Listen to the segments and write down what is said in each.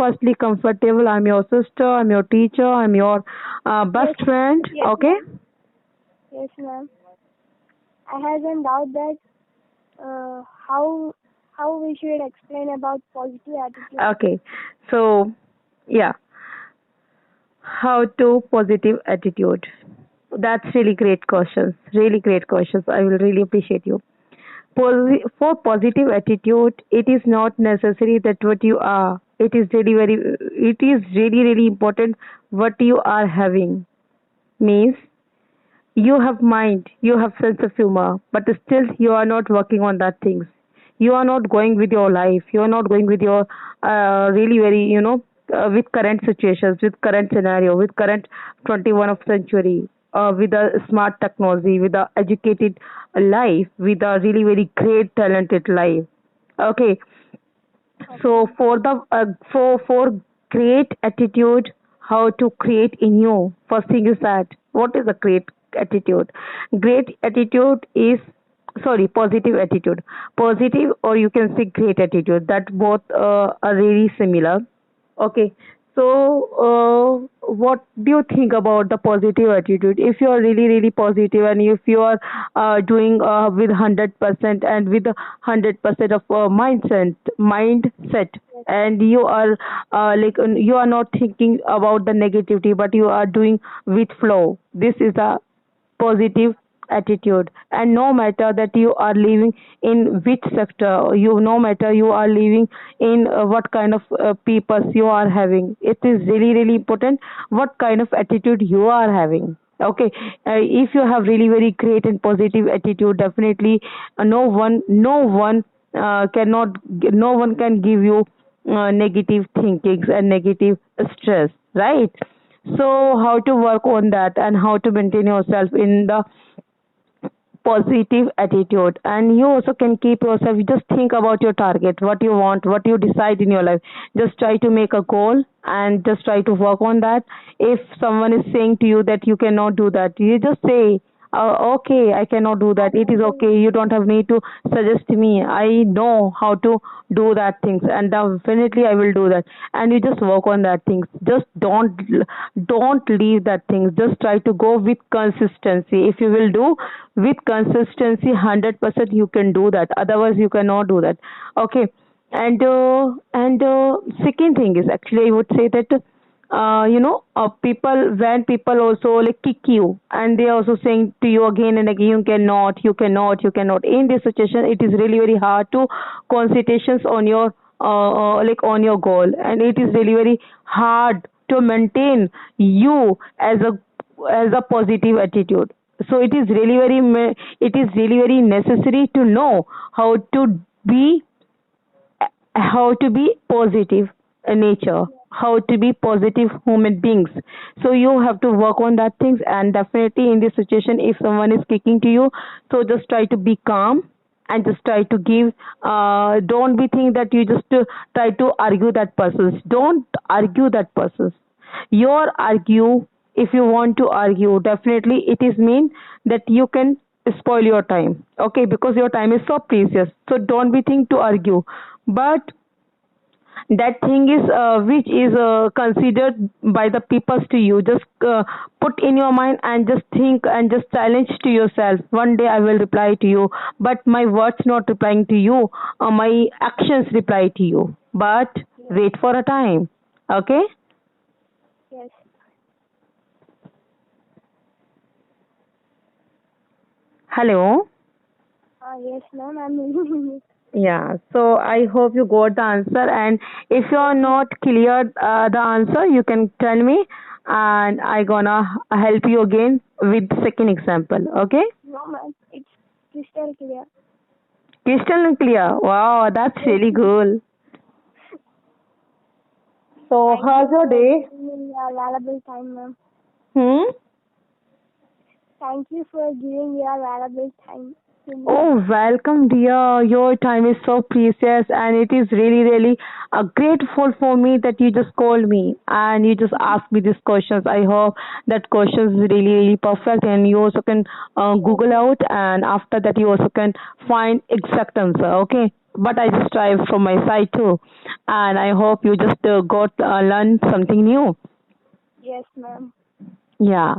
firstly comfortable. I'm your sister, I'm your teacher, I'm your Yes, best friend. yes, Okay? ma'am. Yes, ma'am. I have a doubt that uh, how how we should explain about positive attitude. Okay. So, yeah, how to positive attitude. That's really great questions. Really great questions. I will really appreciate you. For positive attitude, it is not necessary that what you are. It is really important what you are having. Means you have mind, you have sense of humor, but still you are not working on that things. You are not going with your life. You are not going with your really very with current situations, with current scenario, with current 21 of century, with a smart technology, with a educated life, with a really very great talented life. Okay, so Okay. for great attitude, how to create in you. First thing is that what is a great attitude? Great attitude is positive attitude. Positive, or you can say great attitude. That both are really similar. Okay. So, what do you think about the positive attitude? If you are really positive, and if you are doing with 100% and with 100% of mindset, Yes. and you are you are not thinking about the negativity, but you are doing with flow. This is a positive attitude. And no matter that you are living in which sector, no matter you are living in what kind of people you are having, it is really important what kind of attitude you are having. Okay, if you have really very great and positive attitude, definitely no one cannot no one can give you negative thinkings and negative stress, right? So, how to work on that and how to maintain yourself in the positive attitude. And you also can keep yourself, just think about your target, what you want, what you decide in your life. Just try to make a goal and just try to work on that. If someone is saying to you that you cannot do that, you just say, okay, I cannot do I that. It is can okay. do. You don't have need to suggest me. I know how to do that things, and definitely I will do that. And you just work on that things. Just don't leave that things. Just try to go with consistency. If you will do with consistency, 100% you can do that. Otherwise, you cannot do that. Okay. And second thing is, actually, I would say that people, when people also like kick you, and they are also saying to you again and again, you cannot. In this situation, it is really very hard to concentrations on your on your goal, and it is really very hard to maintain you as a positive attitude. So it is really very necessary to know how to be positive in nature, Yes. how to be positive human beings. So you have to work on that things, and definitely in this situation, if someone is kicking to you, so just try to be calm and just try to give. Don't be think that you just try to argue that person. Don't argue that person. Your argue, if you want to argue, definitely it is mean that you can spoil your time. Okay, because your time is so precious. So don't be think to argue, but that thing is which is considered by the peoples to you, just put in your mind and just think and just challenge to yourself, one day I will reply to you, but my words not replying to you, my actions reply to you, but Yes. wait for a time. Okay. Yes. Hello. Yes, ma'am. I'm listening. Yeah, so I hope you got the answer. And if Yes, you're ma'am. not clear the answer, you can tell me, and I gonna help you again with the second example. Okay? No, ma'am. It's crystal clear. Crystal clear. Wow, that's Yes, really ma'am. cool. So, Thank how's you your for day? giving me your valuable time, ma'am. Hmm. Thank you for giving your valuable time to me. Oh, welcome, dear. Your time is so precious, and it is really grateful for me that you just called me and you just asked me these questions. I hope that questions is really perfect, and you also can Yes, Google ma'am. out, and after that, you also can find exact answer. Okay. but I just try from my side too, and I hope you just got learn something new. Yes, ma'am. Yeah.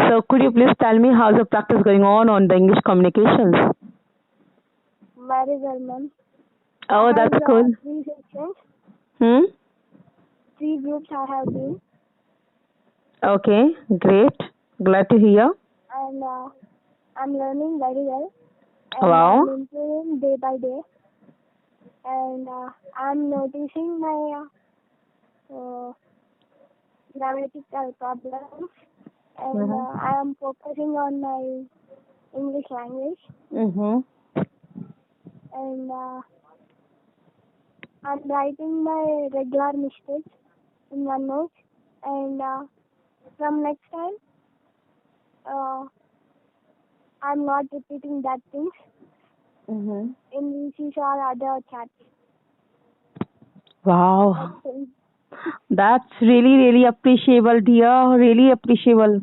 So could you please tell me how's the practice going on the English communications? Very well, ma'am. I Oh, have that's cool. three sections, Hmm. three groups I have been, Okay. Great. Glad to hear. and I'm learning very well, and I'm Wow. improving day by day, and I'm noticing my uh, grammatical problems, and Mm-hmm. I am focusing on my English language, Mm-hmm. and I'm writing my regular mistakes in one note, and from next time, uh, I'm not repeating that things Mm-hmm. in VCs or other chats. That's Wow. it. That's really, really appreciable, dear. Really appreciable.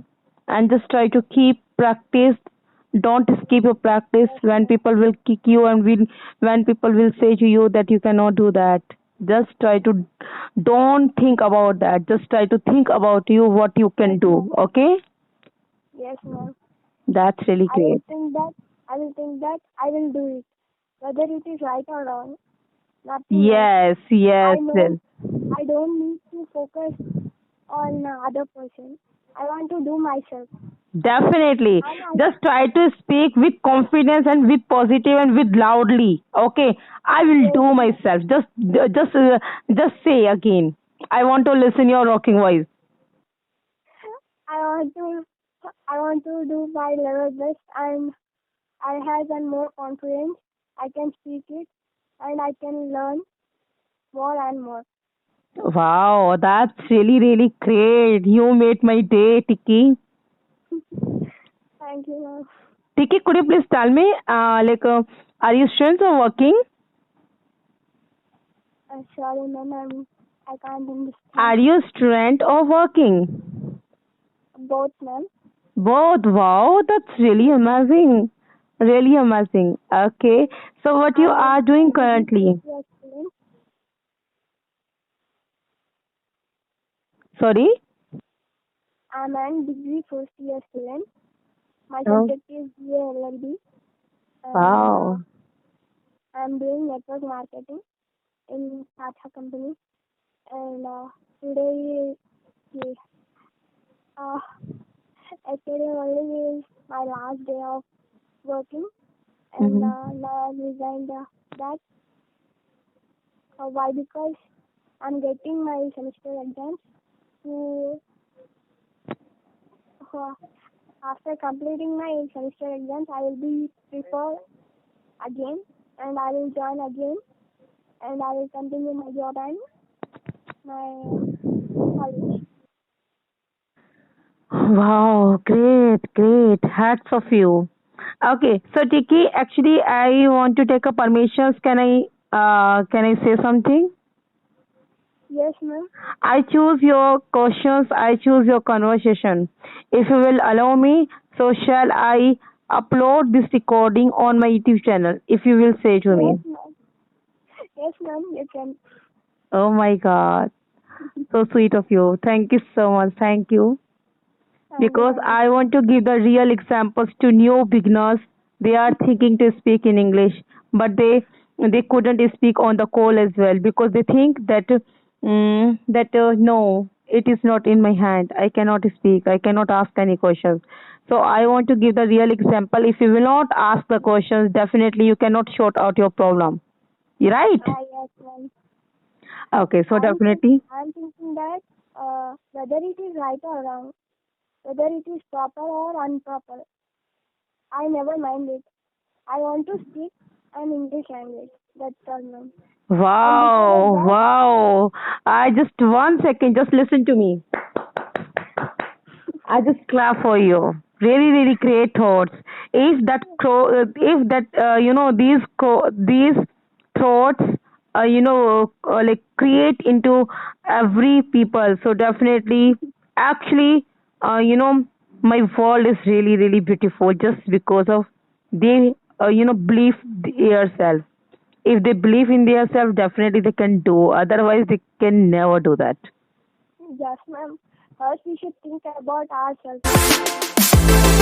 And just try to keep practice. Don't skip your practice Yes, when ma'am. people will kick you and when people will say to you that you cannot do that. Just try to don't think about that. Just try to think about you what you Yes, can do. ma'am. Okay? Yes, ma'am. That's really I will great. think that. I will think that I will do it, whether it is right or wrong. Nothing else. Yes, yes, I know yes. I don't need to focus on other person. I want to do myself. Definitely. And Just try to speak with confidence and with positive and with loudly. Okay. I will yes, do ma'am. myself. Just say again. I want to listen your rocking voice. I want to I want to do my level best, and I have and more confidence. I can speak it, and I can learn more and more. Wow, that's really really great. You made my day, Tiki. Thank you, ma'am. Tiki, could you please tell me, are you students or working? Sorry, ma'am. I can't understand. Are you student or working? Both, ma'am. Both. Wow, that's really amazing. Really amazing. Okay. So what you I'm a are doing degree first currently? year student. Sorry? I'm a degree first year student. My Oh, subject is BA LLB, and wow. I'm doing network marketing in Tata company. And today, is, uh, yesterday only is my last day of working, and Mm-hmm. now I've resigned that. Why? Because I'm getting my semester exams. To uh, after completing my semester exams, I will be prepared again, and I will join again, and I will continue my job and my college. Wow, great, great. Hats off you. Okay, so Tiki, actually I want to take a permissions. Can I say something? Yes, ma'am. I choose your questions, I choose your conversation. If you will allow me, so shall I upload this recording on my YouTube channel if you will say to Yes, me. ma'am. Yes, ma'am. You can. Oh my god. So sweet of you. Thank you so much. Thank you. Thank you, Because ma'am. I want to give the real examples to new beginners. They are thinking to speak in English, but they couldn't speak on the call as well because they think that no, it is not in my hand. I cannot speak. I cannot ask any questions. So I want to give the real example. If you will not ask the questions, definitely you cannot sort out your problem. Right? Yes, ma'am. Okay. So definitely. I'm thinking that whether it is right or wrong, whether it is proper or improper, I never mind it. I want to speak an English language. That's all, ma'am. And because of Wow, that, wow. I just 1 second, just listen to me. I just clap for you. Really, really great thoughts. If that, these thoughts, like create into every people. So definitely, actually, my world is really, really beautiful just because of they, believe yourself. If they believe in themselves, definitely they can do. Otherwise, they can never do that. Yes, ma'am. First, we should think about ourselves.